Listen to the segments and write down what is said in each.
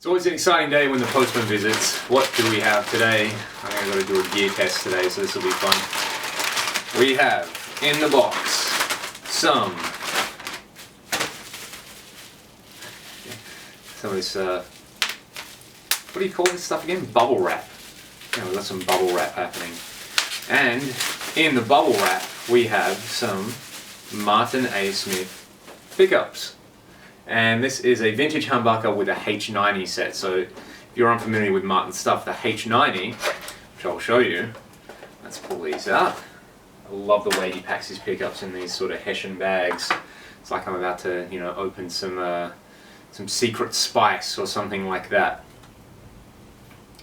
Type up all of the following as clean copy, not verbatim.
It's always an exciting day when the postman visits. What do we have today? I think I've got to do a gear test today, so this will be fun. We have in the box some of this, what do you call this stuff again? Bubble wrap. Yeah, we've got some bubble wrap happening. And in the bubble wrap, we have some Martin A. Smith pickups. And this is a vintage humbucker with a H90 set. So if you're unfamiliar with Martin stuff, the H90, which I'll show you, let's pull these out. I love the way he packs his pickups in these sort of Hessian bags. It's like I'm about to, you know, open some secret spice or something like that.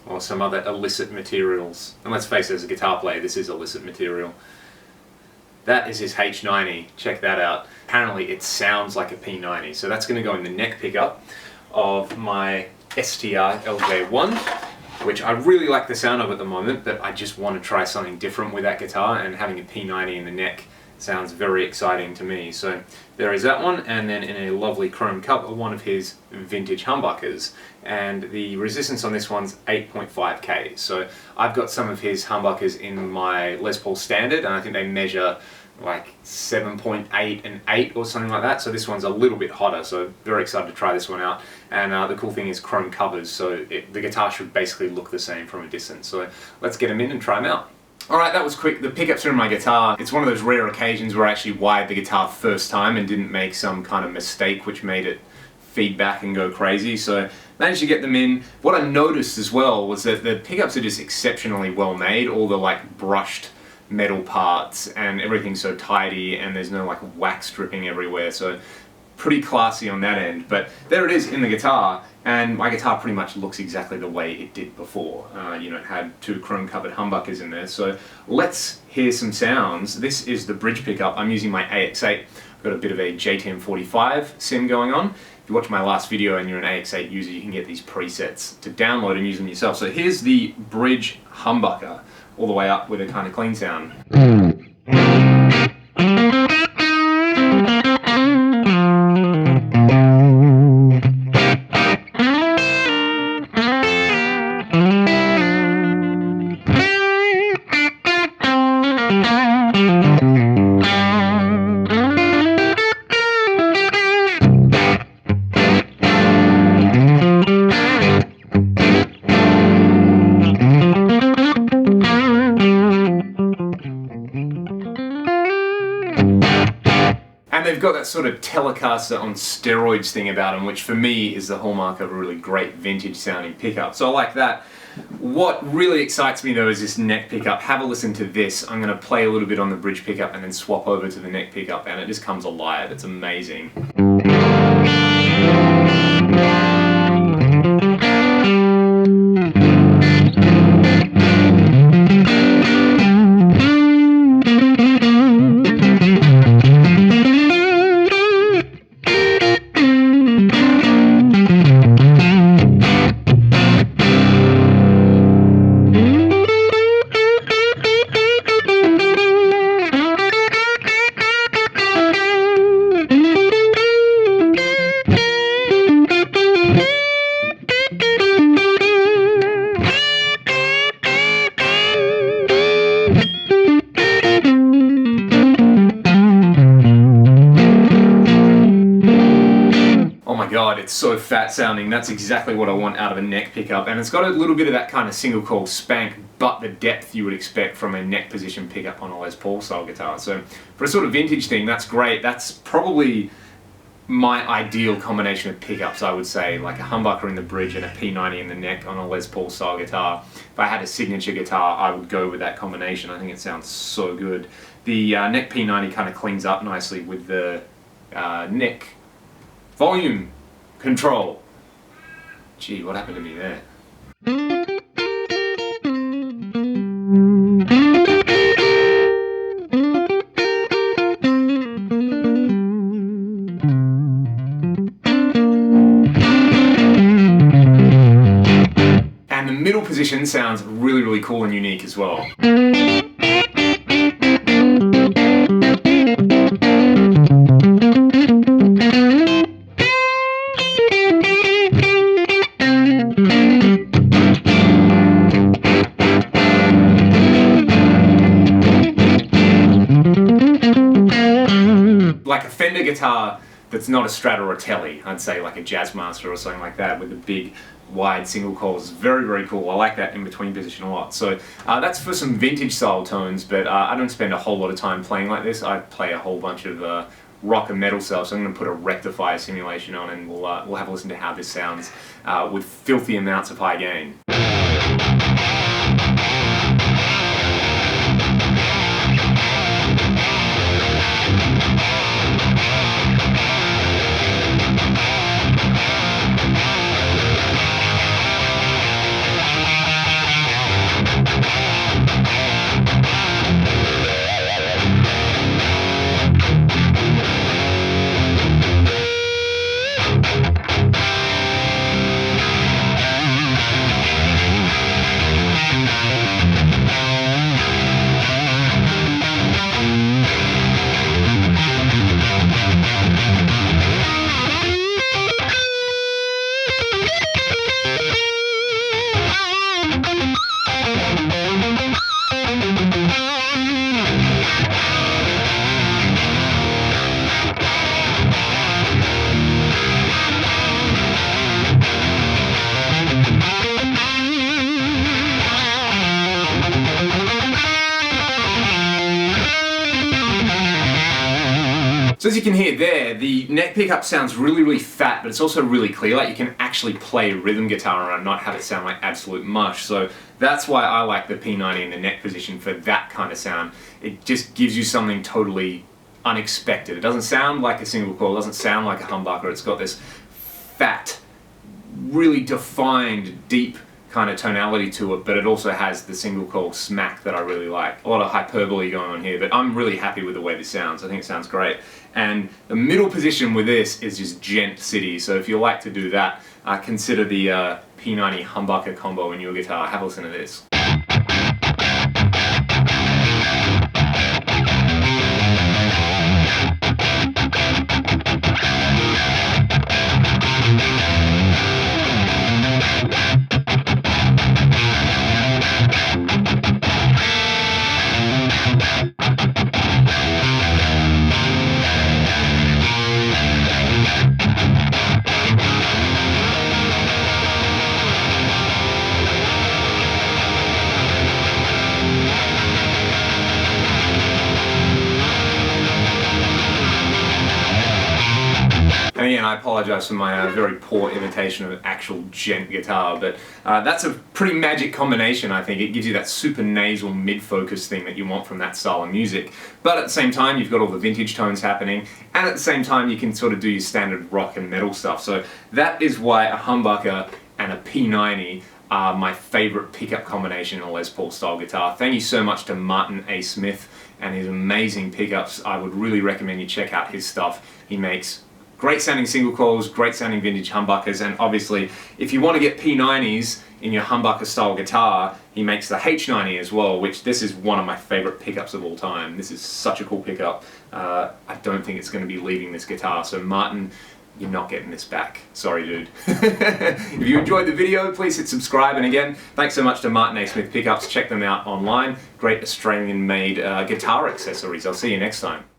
Or some other illicit materials. And let's face it, as a guitar player, this is illicit material. That is his H90, check that out. Apparently it sounds like a P90, so that's going to go in the neck pickup of my STR LJ1, which I really like the sound of at the moment, but I just want to try something different with that guitar, and having a P90 in the neck sounds very exciting to me. So there is that one, and then in a lovely chrome cup, one of his vintage humbuckers. And the resistance on this one's 8.5K. So I've got some of his humbuckers in my Les Paul Standard, and I think they measure like 7.8 and 8 or something like that. So this one's a little bit hotter, so very excited to try this one out. And the cool thing is chrome covers, so the guitar should basically look the same from a distance. So let's get them in and try them out. Alright, that was quick. The pickups are in my guitar. It's one of those rare occasions where I actually wired the guitar first time and didn't make some kind of mistake which made it feedback and go crazy, so managed to get them in. What I noticed as well was that the pickups are just exceptionally well made. All the like brushed metal parts and everything's so tidy, and there's no like wax dripping everywhere, so pretty classy on that end. But there it is in the guitar, and my guitar pretty much looks exactly the way it did before. You know, it had two chrome covered humbuckers in there. So let's hear some sounds. This is the bridge pickup. I'm using my AX8. I've got a bit of a JTM45 sim going on. If you watch my last video and you're an AX8 user, you can get these presets to download and use them yourself. So here's the bridge humbucker all the way up with a kind of clean sound. And they've got that sort of Telecaster on steroids thing about them, which for me is the hallmark of a really great vintage sounding pickup. So I like that. What really excites me though is this neck pickup. Have a listen to this. I'm going to play a little bit on the bridge pickup and then swap over to the neck pickup, and it just comes alive. It's amazing. God, it's so fat sounding. That's exactly what I want out of a neck pickup, and it's got a little bit of that kind of single coil spank, but the depth you would expect from a neck position pickup on a Les Paul style guitar. So for a sort of vintage thing, that's great. That's probably my ideal combination of pickups, I would say, like a humbucker in the bridge and a P90 in the neck on a Les Paul style guitar. If I had a signature guitar, I would go with that combination. I think it sounds so good. The neck P90 kind of cleans up nicely with the neck volume control. Gee, what happened to me there? And the middle position sounds really, really cool and unique as well. a guitar that's not a Strat or a Tele. I'd say like a Jazzmaster or something like that with the big wide single coils. Very, very cool. I like that in between position a lot. So that's for some vintage style tones, but I don't spend a whole lot of time playing like this. I play a whole bunch of rock and metal stuff, so I'm going to put a rectifier simulation on, and we'll have a listen to how this sounds with filthy amounts of high gain. So as you can hear there, the neck pickup sounds really, really fat, but it's also really clear. Like you can actually play rhythm guitar and not have it sound like absolute mush. So that's why I like the P90 in the neck position for that kind of sound. It just gives you something totally unexpected. It doesn't sound like a single coil, it doesn't sound like a humbucker. It's got this fat, really defined, deep kind of tonality to it, but it also has the single coil smack that I really like. A lot of hyperbole going on here, but I'm really happy with the way this sounds. I think it sounds great. And the middle position with this is just gent city, so if you like to do that, consider the P90 humbucker combo in your guitar. Have a listen to this. And again, I apologize for my very poor imitation of an actual gent guitar, but that's a pretty magic combination, I think. It gives you that super nasal mid-focus thing that you want from that style of music. But at the same time, you've got all the vintage tones happening, and at the same time, you can sort of do your standard rock and metal stuff. So that is why a humbucker and a P90 are my favorite pickup combination in a Les Paul style guitar. Thank you so much to Martin A. Smith and his amazing pickups. I would really recommend you check out his stuff. He makes great sounding single coils, great sounding vintage humbuckers, and obviously if you want to get P90s in your humbucker style guitar, he makes the H90 as well, which this is one of my favorite pickups of all time. This is such a cool pickup. I don't think it's going to be leaving this guitar, so Martin, you're not getting this back. Sorry, dude. If you enjoyed the video, please hit subscribe, and again, thanks so much to Martin A. Smith Pickups. Check them out online. Great Australian-made guitar accessories. I'll see you next time.